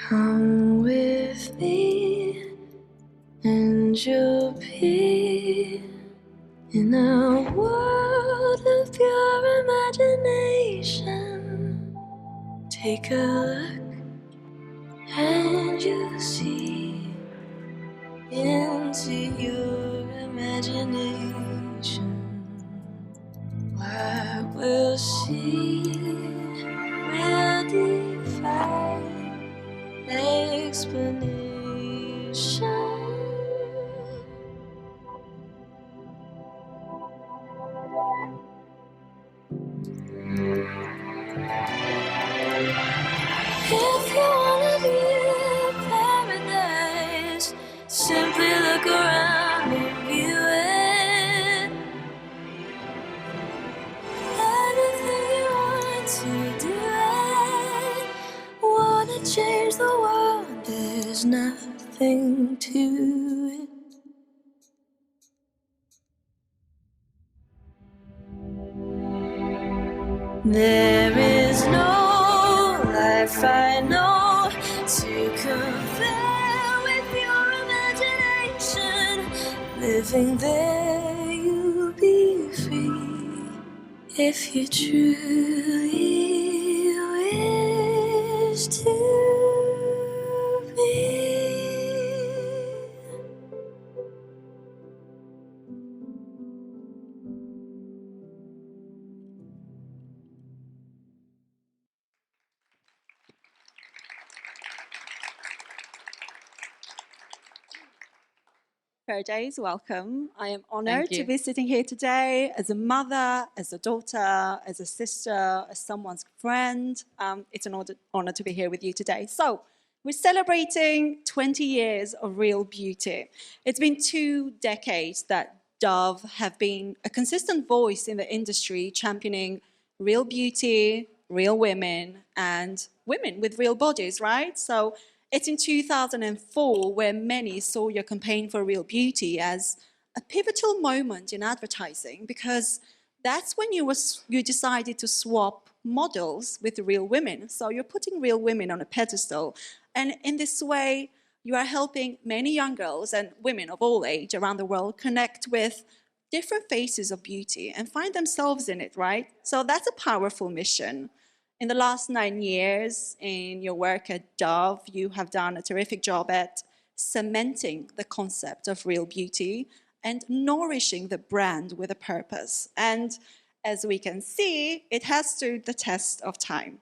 Come with me and you'll be in a world of pure imagination. Take a look and you'll see into your imagination. What we'll see will defy explanation. If you wanna be in paradise, simply look around and view it. Anything you want to do it. Wanna change the world, there's nothing to it. There is no life I know to compare with your imagination. Living there, you'll be free if you truly wish to be. Firdaous, welcome. I am honored to be sitting here today as a mother, as a daughter, as a sister, as someone's friend. It's an honor to be here with you today. So, we're celebrating 20 years of real beauty. It's been 2 decades that Dove have been a consistent voice in the industry championing real beauty, real women, and women with real bodies, right? So, it's in 2004 where many saw your campaign for real beauty as a pivotal moment in advertising, because that's when you decided to swap models with real women. So you're putting real women on a pedestal. And in this way, you are helping many young girls and women of all age around the world connect with different faces of beauty and find themselves in it, right? So that's a powerful mission. In the last 9 years in your work at Dove, you have done a terrific job at cementing the concept of real beauty and nourishing the brand with a purpose. And as we can see, it has stood the test of time.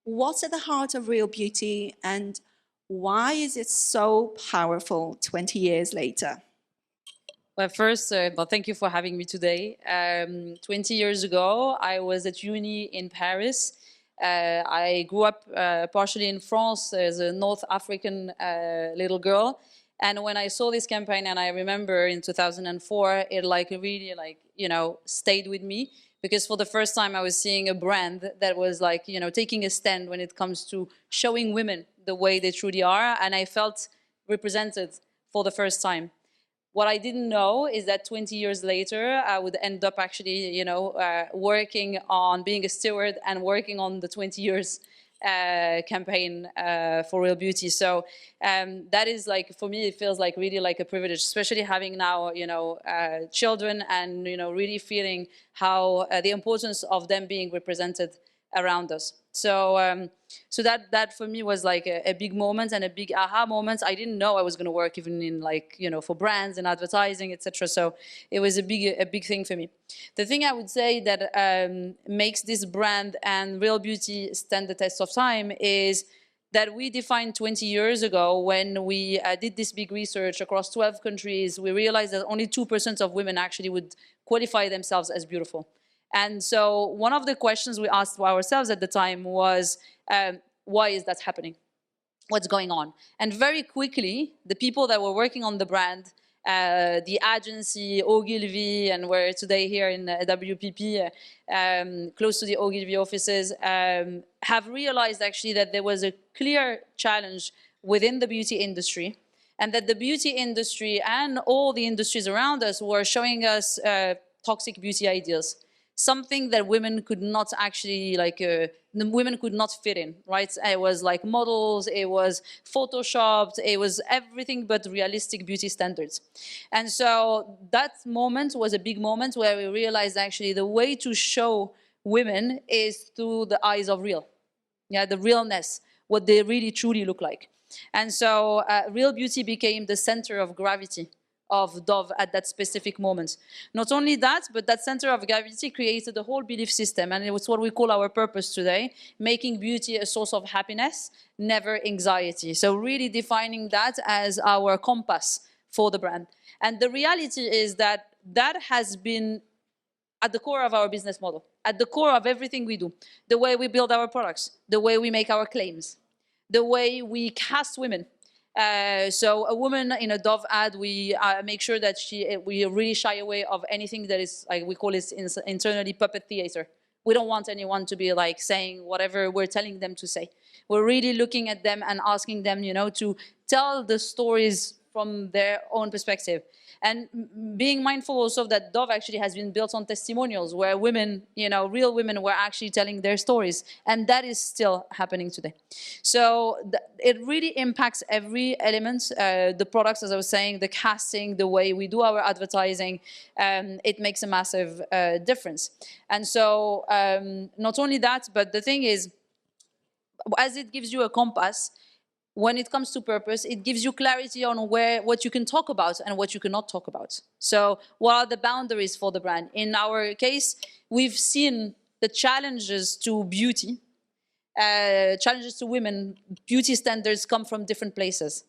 What's at the heart of real beauty, and why is it so powerful 20 years later? Well, first, thank you for having me today. 20 years ago, I was at uni in Paris. I grew up partially in France as a North African little girl. And when I saw this campaign, and I remember in 2004, it really stayed with me, because for the first time I was seeing a brand that was taking a stand when it comes to showing women the way they truly are. And I felt represented for the first time. What I didn't know is that 20 years later, I would end up actually, working on being a steward and working on the 20 years campaign for real beauty. So that is for me, it feels really like a privilege, especially having now, children, and, really feeling how the importance of them being represented around us. So so that for me was a big moment and a big aha moment. I didn't know I was going to work even in for brands and advertising, etc. So it was a big thing for me. The thing I would say that makes this brand and real beauty stand the test of time is that we defined 20 years ago, when we did this big research across 12 countries, we realized that only 2% of women actually would qualify themselves as beautiful. And so one of the questions we asked ourselves at the time was, why is that happening? What's going on? And very quickly, the people that were working on the brand, the agency, Xhelili, and we're today here in WPP, close to the Xhelili offices, have realized actually that there was a clear challenge within the beauty industry, and that the beauty industry and all the industries around us were showing us toxic beauty ideals. Something that women could not actually the women could not fit in, right? It was like models, it was photoshopped, it was everything but realistic beauty standards. And so that moment was a big moment where we realized actually the way to show women is through the eyes of real. Yeah, the realness, what they really truly look like. And so real beauty became the center of gravity of Dove at that specific moment. Not only that, but that center of gravity created a whole belief system, and it was what we call our purpose today, making beauty a source of happiness, never anxiety. So really defining that as our compass for the brand. And the reality is that that has been at the core of our business model, at the core of everything we do, the way we build our products, the way we make our claims, the way we cast women. So a woman in a Dove ad, we make sure that we really shy away of anything that is, like we call it internally, puppet theater. We don't want anyone to be like saying whatever we're telling them to say. We're really looking at them and asking them, to tell the stories from their own perspective. And being mindful also that Dove actually has been built on testimonials where women, real women were actually telling their stories. And that is still happening today. So it really impacts every element, the products, as I was saying, the casting, the way we do our advertising. It makes a massive difference. And so not only that, but the thing is, as it gives you a compass, when it comes to purpose, it gives you clarity on what you can talk about and what you cannot talk about. So what are the boundaries for the brand? In our case, we've seen the challenges to beauty, challenges to women. Beauty standards come from different places.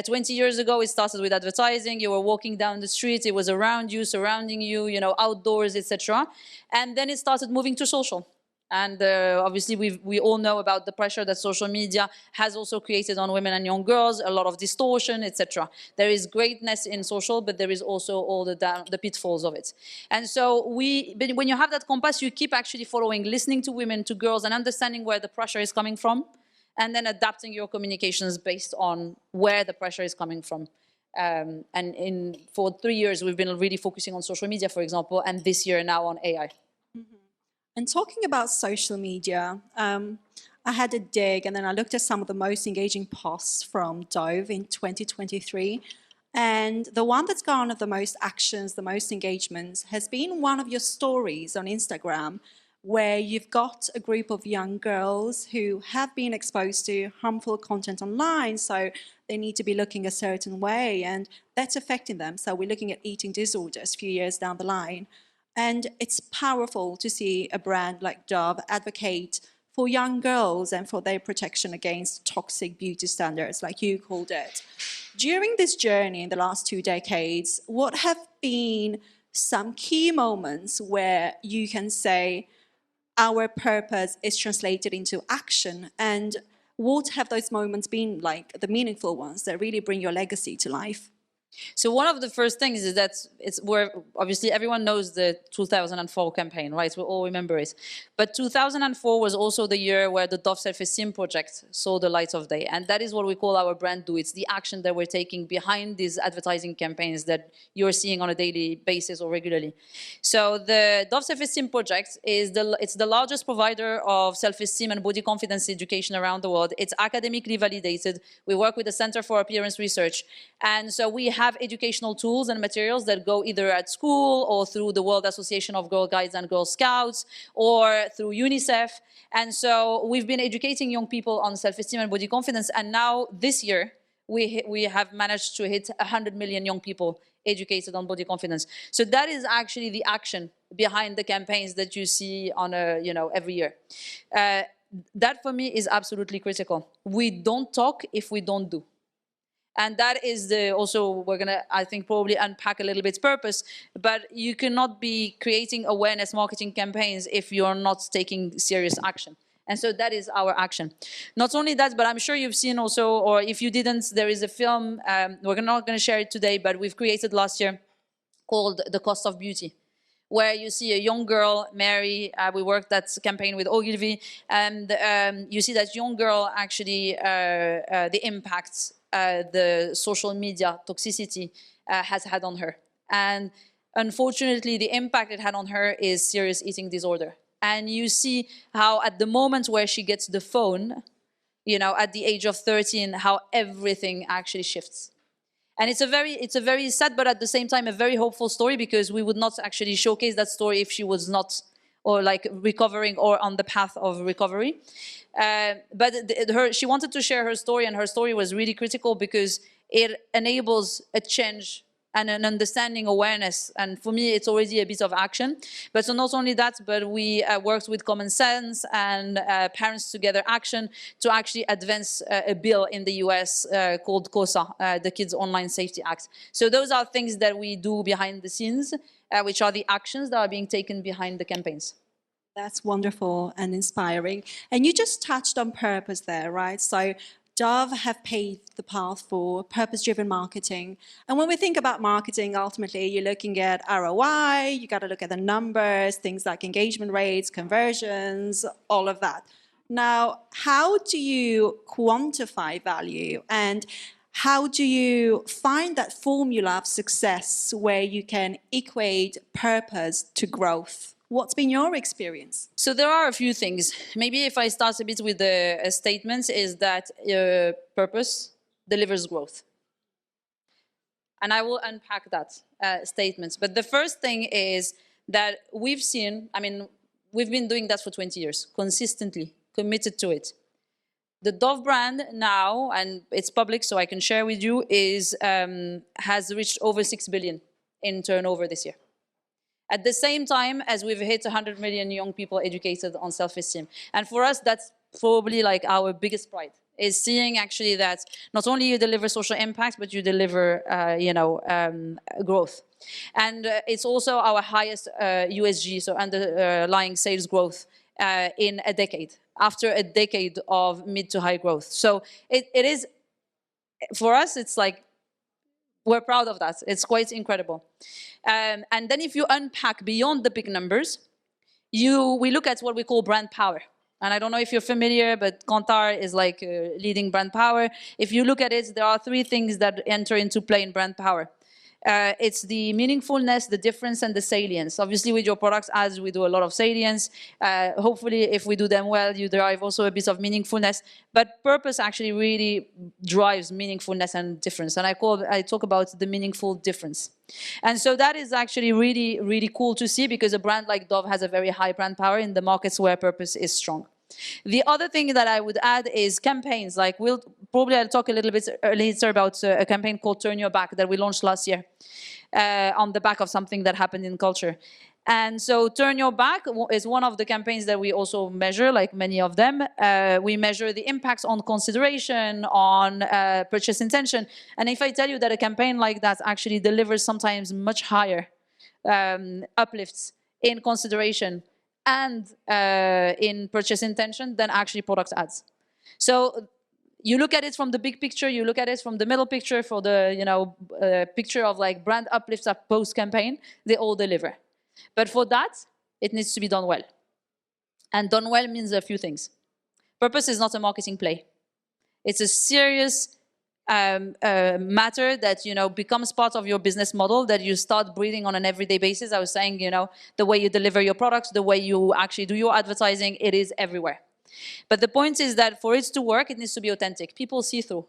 20 years ago, it started with advertising. You were walking down the street. It was around you, surrounding you, outdoors, etc. And then it started moving to social. And obviously, we all know about the pressure that social media has also created on women and young girls, a lot of distortion, etc. There is greatness in social, but there is also all the pitfalls of it. And so when you have that compass, you keep actually following, listening to women, to girls, and understanding where the pressure is coming from, and then adapting your communications based on where the pressure is coming from. And for 3 years, we've been really focusing on social media, for example, and this year now on AI. And talking about social media, I had a dig and then I looked at some of the most engaging posts from Dove in 2023. And the one that's garnered the most actions, the most engagements, has been one of your stories on Instagram, where you've got a group of young girls who have been exposed to harmful content online, so they need to be looking a certain way, and that's affecting them. So we're looking at eating disorders a few years down the line. And it's powerful to see a brand like Dove advocate for young girls and for their protection against toxic beauty standards, like you called it. During this journey in the last 2 decades, what have been some key moments where you can say our purpose is translated into action? And what have those moments been like, the meaningful ones that really bring your legacy to life? So one of the first things is that it's where obviously everyone knows the 2004 campaign, right? We all remember it. But 2004 was also the year where the Dove Self-Esteem project saw the light of day. And that is what we call our brand do. It's the action that we're taking behind these advertising campaigns that you're seeing on a daily basis or regularly. So the Dove Self-Esteem project is it's the largest provider of self-esteem and body confidence education around the world. It's academically validated. We work with the Center for Appearance Research. And so we have educational tools and materials that go either at school or through the World Association of Girl Guides and Girl Scouts or through UNICEF. And so we've been educating young people on self-esteem and body confidence. And now this year, we have managed to hit 100 million young people educated on body confidence. So that is actually the action behind the campaigns that you see on every year. That for me is absolutely critical. We don't talk if we don't do. And that is also, we're going to, I think, probably unpack a little bit purpose, but you cannot be creating awareness marketing campaigns if you're not taking serious action. And so that is our action. Not only that, but I'm sure you've seen also, or if you didn't, there is a film, we're not going to share it today, but we've created last year called The Cost of Beauty, where you see a young girl, Mary, we worked that campaign with Ogilvy, and you see that young girl actually, the impacts the social media toxicity has had on her. And unfortunately, the impact it had on her is serious eating disorder. And you see how at the moment where she gets the phone, at the age of 13, how everything actually shifts. And it's a very sad, but at the same time, a very hopeful story, because we would not actually showcase that story if she was not, or like recovering or on the path of recovery. But she wanted to share her story, and her story was really critical because it enables a change and an understanding, awareness. And for me, it's already a bit of action. But so not only that, but we worked with Common Sense and Parents Together Action to actually advance a bill in the US called COSA, the Kids Online Safety Act. So those are things that we do behind the scenes, which are the actions that are being taken behind the campaigns. That's wonderful and inspiring. And you just touched on purpose there, right? So Dove have paved the path for purpose-driven marketing. And when we think about marketing, ultimately, you're looking at ROI, you got to look at the numbers, things like engagement rates, conversions, all of that. Now, how do you quantify value, and how do you find that formula of success where you can equate purpose to growth? What's been your experience? So there are a few things. Maybe if I start a bit with the statements, is that purpose delivers growth. And I will unpack that statements. But the first thing is that we've been doing that for 20 years, consistently, committed to it. The Dove brand now, and it's public so I can share with you, has reached over 6 billion in turnover this year. At the same time as we've hit 100 million young people educated on self-esteem. And for us, that's probably like our biggest pride, is seeing actually that not only you deliver social impact, but you deliver, growth. And it's also our highest USG, so underlying sales growth in a decade, after a decade of mid to high growth. So it is, for us, it's like, we're proud of that. It's quite incredible. And then if you unpack beyond the big numbers, we look at what we call brand power. And I don't know if you're familiar, but Kantar is like leading brand power. If you look at it, there are 3 things that enter into play in brand power. It's the meaningfulness, the difference, and the salience. Obviously, with your products ads, we do a lot of salience. Hopefully, if we do them well, you derive also a bit of meaningfulness. But purpose actually really drives meaningfulness and difference. And I talk about the meaningful difference. And so that is actually really, really cool to see, because a brand like Dove has a very high brand power in the markets where purpose is strong. The other thing that I would add is campaigns. Like I'll talk a little bit later about a campaign called Turn Your Back that we launched last year on the back of something that happened in culture. And so Turn Your Back is one of the campaigns that we also measure, like many of them. We measure the impacts on consideration, on purchase intention. And if I tell you that a campaign like that actually delivers sometimes much higher uplifts in consideration and in purchase intention than actually product ads. So you look at it from the big picture, you look at it from the middle picture, for the picture of like brand uplifts up post-campaign, they all deliver. But for that, it needs to be done well. And done well means a few things. Purpose is not a marketing play. It's a serious matter that becomes part of your business model, that you start breathing on an everyday basis. I was saying, the way you deliver your products, the way you actually do your advertising, it is everywhere. But the point is that for it to work, it needs to be authentic. People see through.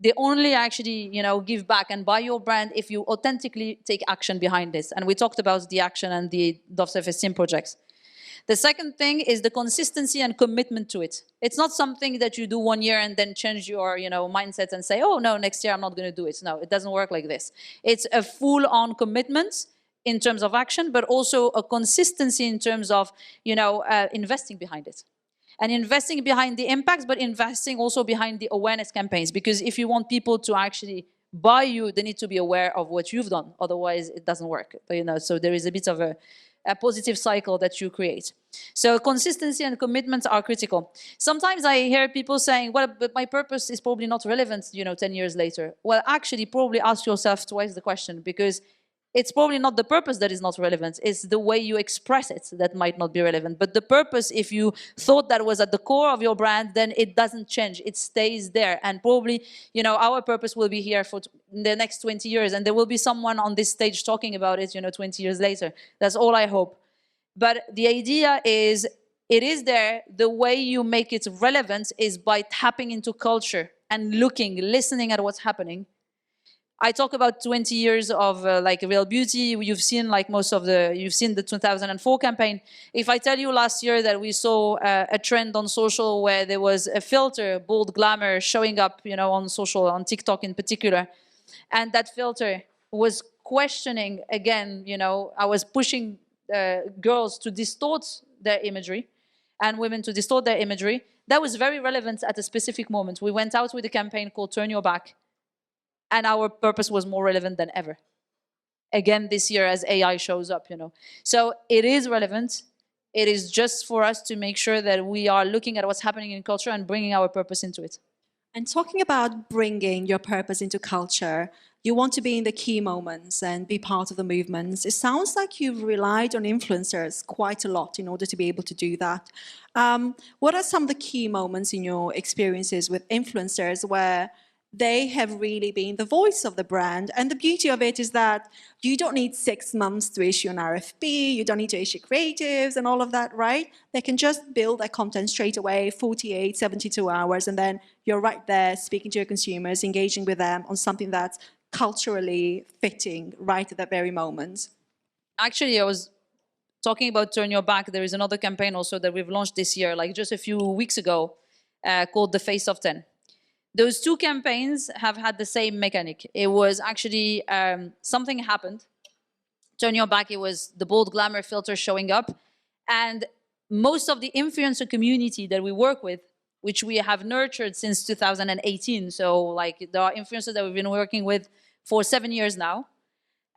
They only actually, give back and buy your brand if you authentically take action behind this. And we talked about the action and the Dove Self-Esteem projects. The second thing is the consistency and commitment to it. It's not something that you do 1 year and then change your, mindset and say, oh, no, next year I'm not going to do it. No, it doesn't work like this. It's a full-on commitment in terms of action, but also a consistency in terms of, investing behind it. And investing behind the impacts, but investing also behind the awareness campaigns. Because if you want people to actually buy you, they need to be aware of what you've done. Otherwise, it doesn't work. So there is a bit of a positive cycle that you create. So consistency and commitments are critical. Sometimes I hear people saying, well, but my purpose is probably not relevant, 10 years later. Well, actually, probably ask yourself twice the question, because it's probably not the purpose that is not relevant. It's the way you express it that might not be relevant. But the purpose, if you thought that was at the core of your brand, then it doesn't change. It stays there. And probably, our purpose will be here for the next 20 years. And there will be someone on this stage talking about it, 20 years later. That's all I hope. But the idea is, it is there. The way you make it relevant is by tapping into culture and looking, listening at what's happening. I talk about 20 years of like real beauty. You've seen like you've seen the 2004 campaign. If I tell you last year that we saw a trend on social where there was a filter, bold glamour, showing up, on social, on TikTok in particular, and that filter was questioning again, I was pushing girls to distort their imagery and women to distort their imagery. That was very relevant at a specific moment. We went out with a campaign called Turn Your Back, and our purpose was more relevant than ever. Again, this year as AI shows up, So it is relevant. It is just for us to make sure that we are looking at what's happening in culture and bringing our purpose into it. And talking about bringing your purpose into culture, you want to be in the key moments and be part of the movements. It sounds like you've relied on influencers quite a lot in order to be able to do that. What are some of the key moments in your experiences with influencers where they have really been the voice of the brand? And the beauty of it is that you don't need 6 months to issue an RFP, you don't need to issue creatives and all of that, right? They can just build their content straight away, 48, 72 hours, and then you're right there speaking to your consumers, engaging with them on something that's culturally fitting right at that very moment. Actually, I was talking about Turn Your Back. There is another campaign also that we've launched this year, like just a few weeks ago, called The Face of 10. Those two campaigns have had the same mechanic. It was actually something happened. Turn Your Back, it was the bold glamour filter showing up. And most of the influencer community that we work with, which we have nurtured since 2018, so like there are influencers that we've been working with for 7 years now,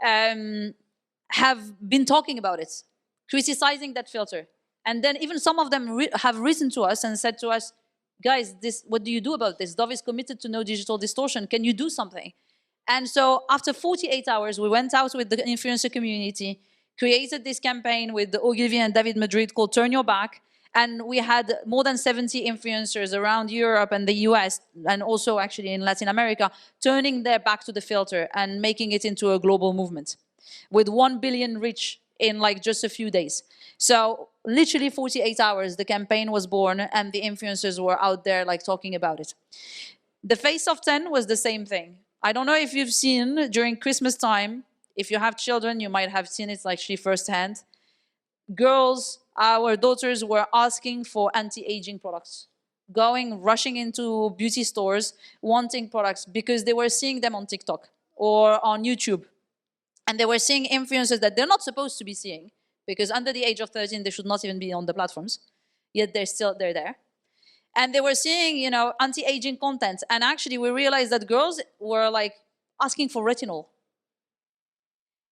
have been talking about it, criticizing that filter. And then even some of them have written to us and said to us, guys, what do you do about this? Dove is committed to no digital distortion. Can you do something? And so after 48 hours, we went out with the influencer community, created this campaign with Ogilvy and David Madrid called Turn Your Back. And we had more than 70 influencers around Europe and the US, and also actually in Latin America, turning their back to the filter and making it into a global movement with 1 billion reach in like just a few days. So literally 48 hours, the campaign was born and the influencers were out there like talking about it. The Face of 10 was the same thing. I don't know if you've seen during Christmas time, if you have children, you might have seen it actually firsthand. Girls, our daughters were asking for anti-aging products, rushing into beauty stores, wanting products because they were seeing them on TikTok or on YouTube. And they were seeing influencers that they're not supposed to be seeing, because under the age of 13, they should not even be on the platforms, yet they're there. And they were seeing, anti-aging content. And actually, we realized that girls were like asking for retinol.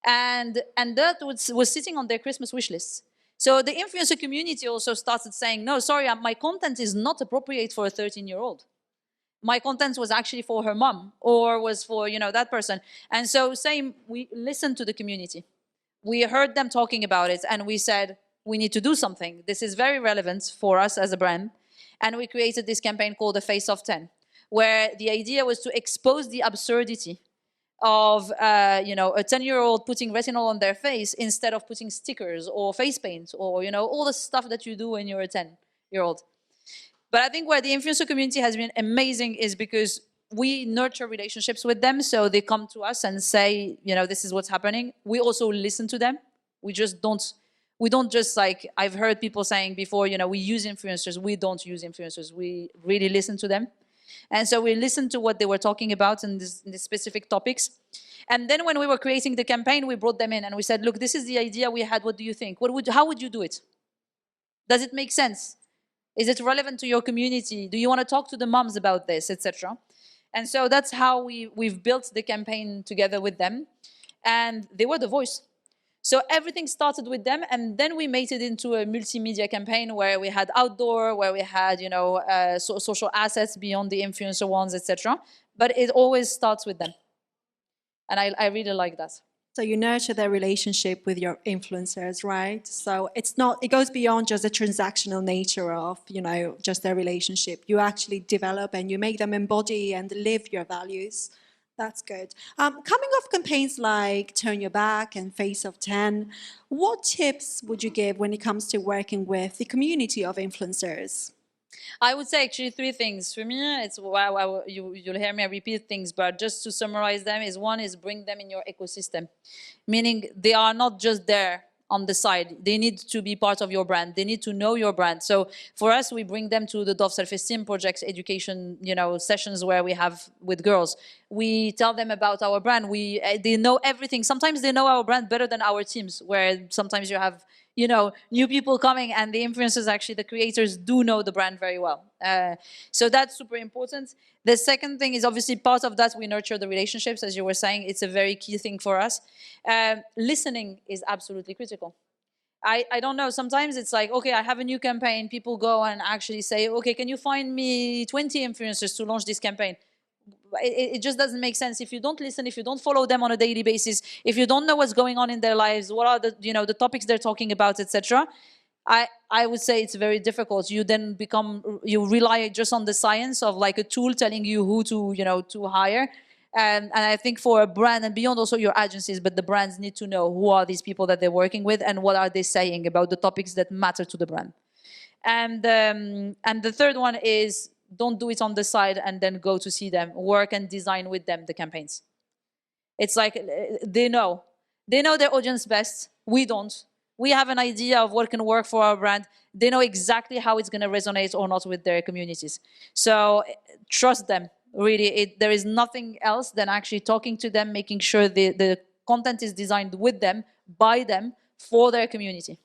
And that was sitting on their Christmas wish lists. So the influencer community also started saying, no, sorry, my content is not appropriate for a 13-year-old. My content was actually for her mom or was for, that person. And so we listened to the community. We heard them talking about it and we said, we need to do something. This is very relevant for us as a brand. And we created this campaign called The Face of 10, where the idea was to expose the absurdity of, a 10-year-old putting retinol on their face instead of putting stickers or face paint or, all the stuff that you do when you're a 10-year-old. But I think where the influencer community has been amazing is because we nurture relationships with them. So they come to us and say, this is what's happening. We also listen to them. We don't just like, I've heard people saying before, we use influencers. We don't use influencers. We really listen to them. And so we listened to what they were talking about in these specific topics. And then when we were creating the campaign, we brought them in and we said, look, this is the idea we had. What do you think? How would you do it? Does it make sense? Is it relevant to your community? Do you want to talk to the moms about this, etc.? And so that's how we've built the campaign together with them. And they were the voice. So everything started with them, and then we made it into a multimedia campaign where we had outdoor, where we had, social assets beyond the influencer ones, etc. But it always starts with them. And I really like that. So you nurture their relationship with your influencers, right? So it goes beyond just the transactional nature of, just their relationship. You actually develop and you make them embody and live your values. That's good. Coming off campaigns like Turn Your Back and Face of 10, what tips would you give when it comes to working with the community of influencers? I would say actually three things. For me, it's you'll hear me repeat things, but just to summarize them is one is bring them in your ecosystem, meaning they are not just there on the side. They need to be part of your brand. They need to know your brand. So for us, we bring them to the Dove Self-Esteem Project's education, sessions where we have with girls. We tell them about our brand. They know everything. Sometimes they know our brand better than our teams, where sometimes you have new people coming and the influencers, actually the creators, do know the brand very well. So that's super important. The second thing is obviously part of that, we nurture the relationships, as you were saying. It's a very key thing for us. Listening is absolutely critical. I don't know, sometimes it's like, okay, I have a new campaign, people go and actually say, okay, can you find me 20 influencers to launch this campaign? It just doesn't make sense if you don't listen, if you don't follow them on a daily basis, if you don't know what's going on in their lives, what are the topics they're talking about, etc. I would say it's very difficult. You then you rely just on the science of like a tool telling you who to hire. And I think for a brand and beyond also your agencies, but the brands need to know who are these people that they're working with and what are they saying about the topics that matter to the brand. And the third one is, don't do it on the side and then go to see them. Work and design with them the campaigns. It's like they know their audience best. We don't. We have an idea of what can work for our brand. They know exactly how it's going to resonate or not with their communities. So trust them. Really, there is nothing else than actually talking to them, making sure the content is designed with them, by them, for their community.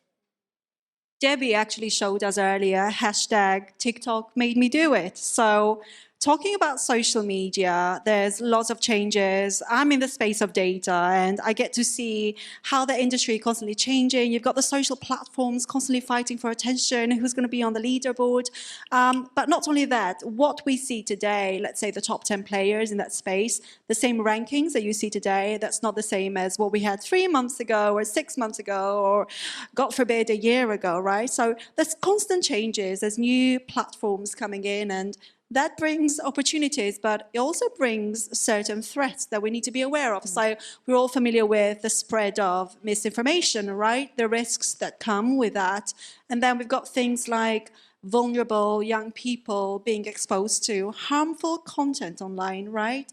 Debbie actually showed us earlier, hashtag TikTok made me do it. So talking about social media, there's lots of changes. I'm in the space of data and I get to see how the industry is constantly changing. You've got the social platforms constantly fighting for attention, who's going to be on the leaderboard. But not only that, what we see today, let's say the top 10 players in that space, the same rankings that you see today, that's not the same as what we had 3 months ago or 6 months ago or, God forbid, a year ago, right? So there's constant changes, there's new platforms coming in, and that brings opportunities, but it also brings certain threats that we need to be aware of. So we're all familiar with the spread of misinformation, right? The risks that come with that. And then we've got things like vulnerable young people being exposed to harmful content online, right?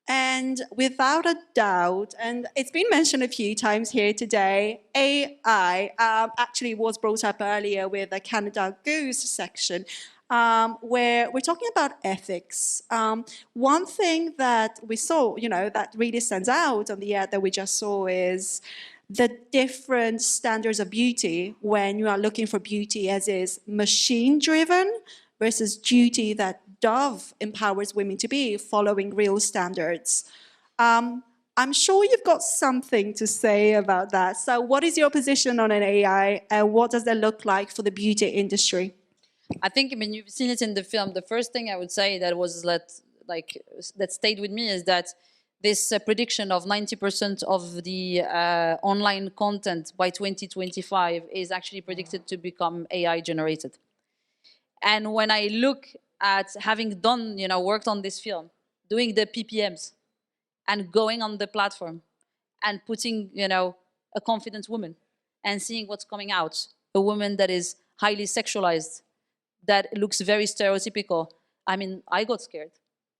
And without a doubt, and it's been mentioned a few times here today, AI actually was brought up earlier with the Canada Goose section. Where we're talking about ethics. One thing that we saw, that really stands out on the ad that we just saw is the different standards of beauty when you are looking for beauty as is machine-driven versus beauty that Dove empowers women to be, following real standards. I'm sure you've got something to say about that. So what is your position on an AI and what does that look like for the beauty industry? I think, you've seen it in the film. The first thing I would say that stayed with me is that this prediction of 90% of the online content by 2025 is actually predicted to become AI generated. And when I look at having done, worked on this film, doing the PPMs and going on the platform and putting, a confident woman and seeing what's coming out, a woman that is highly sexualized, that looks very stereotypical. I got scared,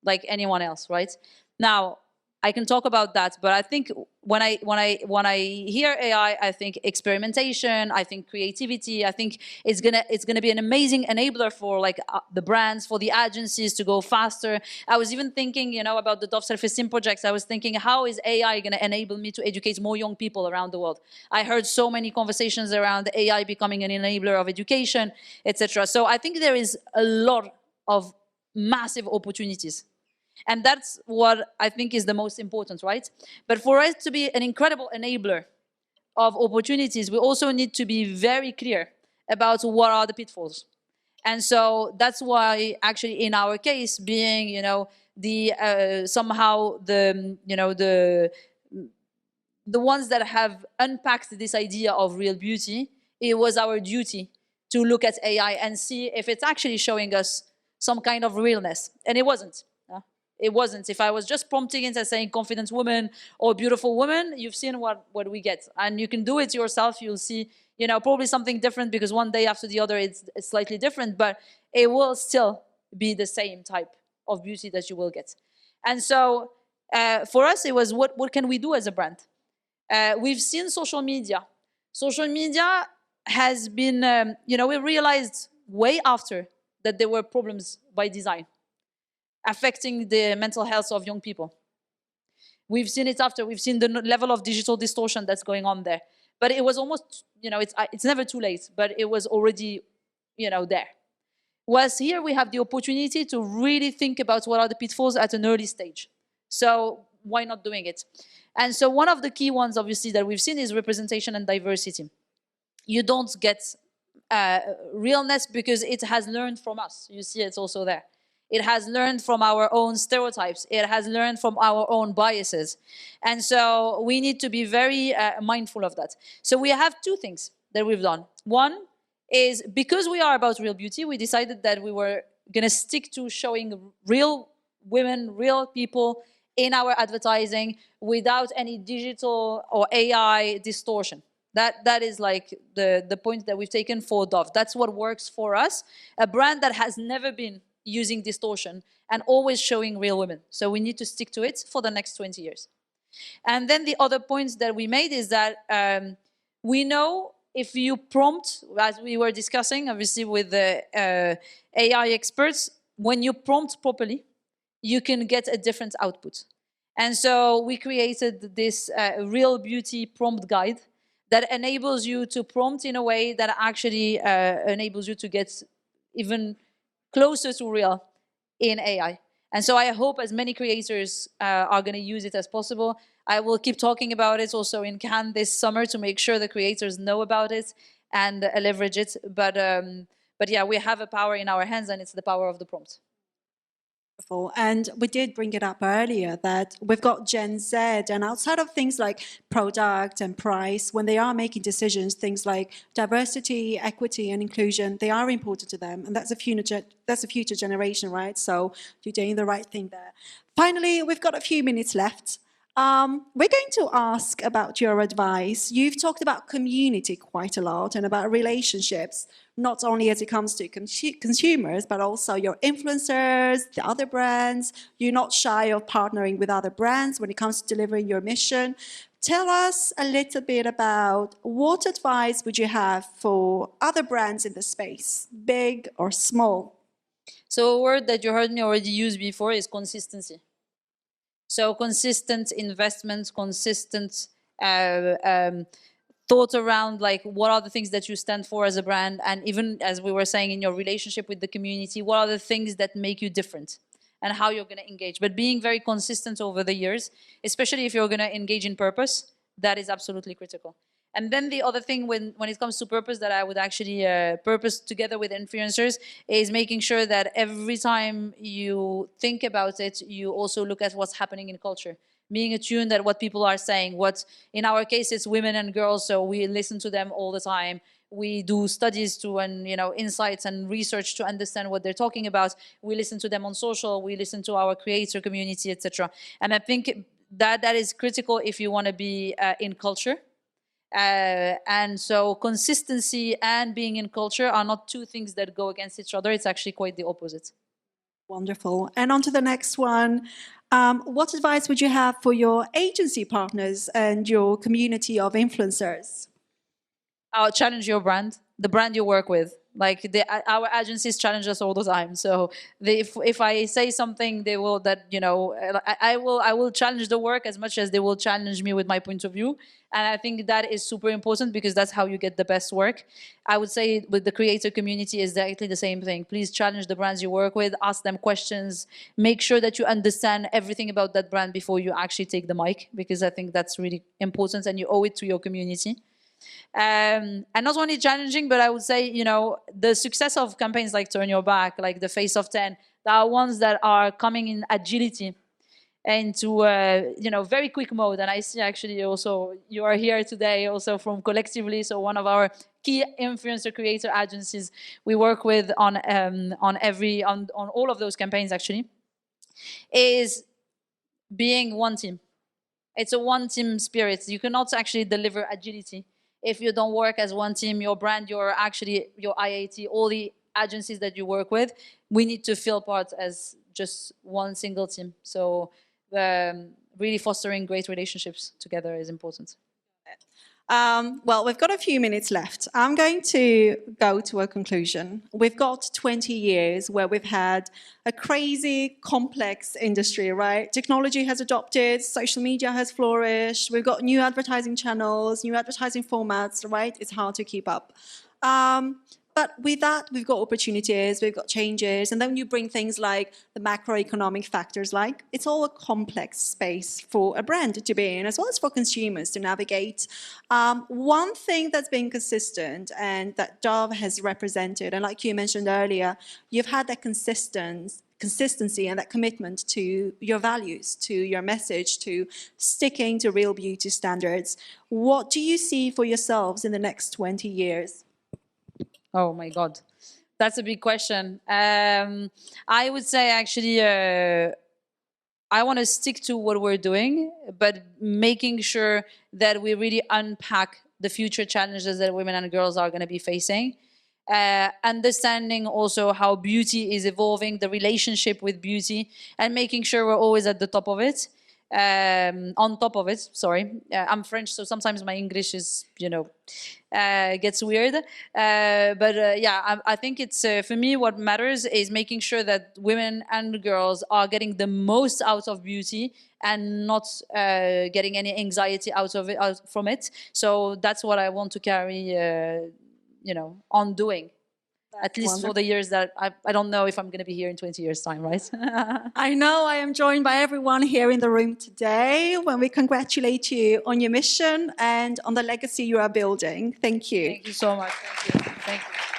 like anyone else, right? Now, I can talk about that, but I think when I hear AI, I think experimentation, I think creativity, I think it's gonna be an amazing enabler for the brands, for the agencies to go faster. I was even thinking, about the Dove Self-Esteem projects. I was thinking, how is AI gonna enable me to educate more young people around the world? I heard so many conversations around AI becoming an enabler of education, etc. So I think there is a lot of massive opportunities. And that's what I think is the most important, right? But for us to be an incredible enabler of opportunities, we also need to be very clear about what are the pitfalls. And so that's why, actually, in our case, being, somehow the ones that have unpacked this idea of real beauty, it was our duty to look at AI and see if it's actually showing us some kind of realness. And it wasn't. It wasn't. If I was just prompting it and saying confident woman or beautiful woman, you've seen what we get. And you can do it yourself. You'll see, probably something different, because one day after the other, it's slightly different, but it will still be the same type of beauty that you will get. And so for us, it was what can we do as a brand? We've seen social media. Social media has been, we realized way after that there were problems by design affecting the mental health of young people. We've seen it after. We've seen the level of digital distortion that's going on there. But it was almost, it's never too late, but it was already, there. Whereas here we have the opportunity to really think about what are the pitfalls at an early stage. So why not doing it? And so one of the key ones, obviously, that we've seen is representation and diversity. You don't get realness because it has learned from us. You see, it's also there. It has learned from our own stereotypes. It has learned from our own biases. And so we need to be very mindful of that. So we have two things that we've done. One is, because we are about real beauty, we decided that we were going to stick to showing real women, real people in our advertising without any digital or AI distortion. That is like the point that we've taken for Dove. That's what works for us. A brand that has never been using distortion and always showing real women. So we need to stick to it for the next 20 years. And then the other point that we made is that we know if you prompt, as we were discussing, obviously with the AI experts, when you prompt properly, you can get a different output. And so we created this real beauty prompt guide that enables you to prompt in a way that actually enables you to get even closer to real in AI. And so I hope as many creators are going to use it as possible. I will keep talking about it also in Cannes this summer to make sure the creators know about it and leverage it. But yeah, we have a power in our hands, and it's the power of the prompt. And we did bring it up earlier that we've got Gen Z, and outside of things like product and price, when they are making decisions, things like diversity, equity, and inclusion, they are important to them, and that's a future generation, right? So you're doing the right thing there. Finally, we've got a few minutes left. We're going to ask about your advice. You've talked about community quite a lot and about relationships, not only as it comes to consumers, but also your influencers, the other brands. You're not shy of partnering with other brands when it comes to delivering your mission. Tell us a little bit about what advice would you have for other brands in the space, big or small? So a word that you heard me already use before is consistency. So consistent investments, consistent thought around like what are the things that you stand for as a brand, and even as we were saying in your relationship with the community, what are the things that make you different and how you're going to engage. But being very consistent over the years, especially if you're going to engage in purpose, that is absolutely critical. And then the other thing when it comes to purpose that I would actually purpose together with influencers is making sure that every time you think about it, you also look at what's happening in culture. Being attuned at what people are saying. What, in our case, it's women and girls, so we listen to them all the time. We do studies to, and insights and research to understand what they're talking about. We listen to them on social. We listen to our creator community, etc. And I think that is critical if you want to be in culture. And so consistency and being in culture are not two things that go against each other. It's actually quite the opposite. Wonderful. And on to the next one. What advice would you have for your agency partners and your community of influencers? Challenge your brand, the brand you work with. Like our agencies challenge us all the time. So if I say something, they will I will challenge the work as much as they will challenge me with my point of view. And I think that is super important because that's how you get the best work. I would say with the creator community is exactly the same thing. Please challenge the brands you work with, ask them questions, make sure that you understand everything about that brand before you actually take the mic, because I think that's really important and you owe it to your community. And not only challenging, but I would say, the success of campaigns like Turn Your Back, like the Face of 10, there are ones that are coming in agility into, very quick mode. And I see actually also you are here today also from Collectively. So one of our key influencer creator agencies we work with on all of those campaigns actually. is being one team. It's a one team spirit. You cannot actually deliver agility if you don't work as one team. Your brand, your IAT, all the agencies that you work with, we need to feel part as just one single team. So really fostering great relationships together is important. Well, we've got a few minutes left. I'm going to go to a conclusion. We've got 20 years where we've had a crazy, complex industry, right? Technology has adopted, social media has flourished, we've got new advertising channels, new advertising formats, right? It's hard to keep up. But with that, we've got opportunities, we've got changes, and then you bring things like the macroeconomic factors, like it's all a complex space for a brand to be in, as well as for consumers to navigate. One thing that's been consistent and that Dove has represented, and like you mentioned earlier, you've had that consistency and that commitment to your values, to your message, to sticking to real beauty standards. What do you see for yourselves in the next 20 years? Oh my God, that's a big question. I would say actually, I want to stick to what we're doing, but making sure that we really unpack the future challenges that women and girls are going to be facing. Understanding also how beauty is evolving, the relationship with beauty, and making sure we're always at the top of it. On top of it, sorry. I'm French, so sometimes my English is, gets weird. Yeah, I think it's, for me, what matters is making sure that women and girls are getting the most out of beauty and not getting any anxiety out from it. So that's what I want to carry, on doing. At least for the years that I don't know if I'm going to be here in 20 years' time, right? I know I am joined by everyone here in the room today when we congratulate you on your mission and on the legacy you are building. Thank you. Thank you so much. Thank you. Thank you.